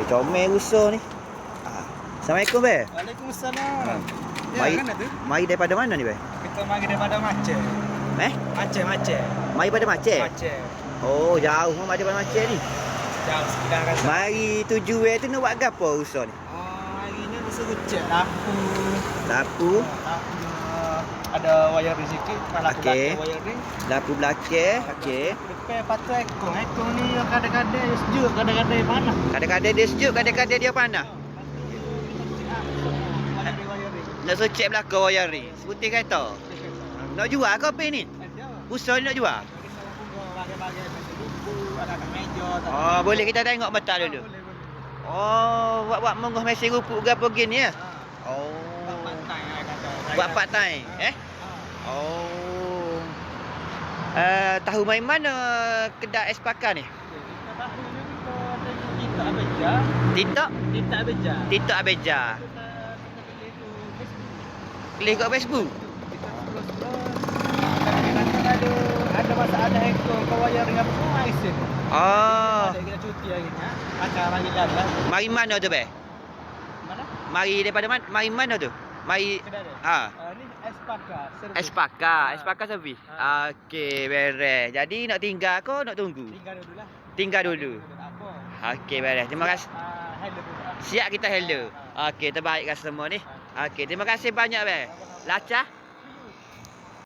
Comel rusa ni. Assalamualaikum, be. Waalaikumsalam. Ya, Mari, kan tu? mari daripada mana ni, be? Kita mari daripada Aceh. Aceh. Mari daripada Aceh. Aceh. Oh, jauh mari daripada Aceh ni. Jauh sekitar kan. Mari tuju tu nak buat gapo rusa ni? Hari ni mesti cek lampu. Lampu, Ada wiring sikit, kalau aku Okey. pakai wiring. lampu belakang, okey. Depan patut ekor. Ekor ni kadang-kadang sejuk, kadang-kadang panas. Kadang-kadang dia sejuk, kadang-kadang dia panas. Wiring. Nak secek belakang wiring. Seputih kereta. Nak jual ke apa ni? Rusa ni nak jual? Oh, boleh kita tengok mata dulu. Oh, buat menguh mesin rupuk ke apa gini ya? Oh. Buat part time, Oh. Tahu main mana kedai Espaka ni? TikTok? TikTok Abeja. Boleh kat Facebook? Ada masa ada ekor kau wiring apa semua isi. Oh. Ada kita cuti hari ni. Acara lagi jalan. Mari mana tu, be? Mana? Mari daripada mana? Mari mana tu? Mari Kedai. Ni Espaka. Espaka servis. Okey, beres. Jadi nak tinggal ke nak tunggu? Tinggal dulu lah. Tinggal dulu. Apa? Okey, beres. Terima kasih. Hello dulu. Siap kita hello. Okey, terbaik kat semua ni. Okey, terima kasih banyak, be. Lacah.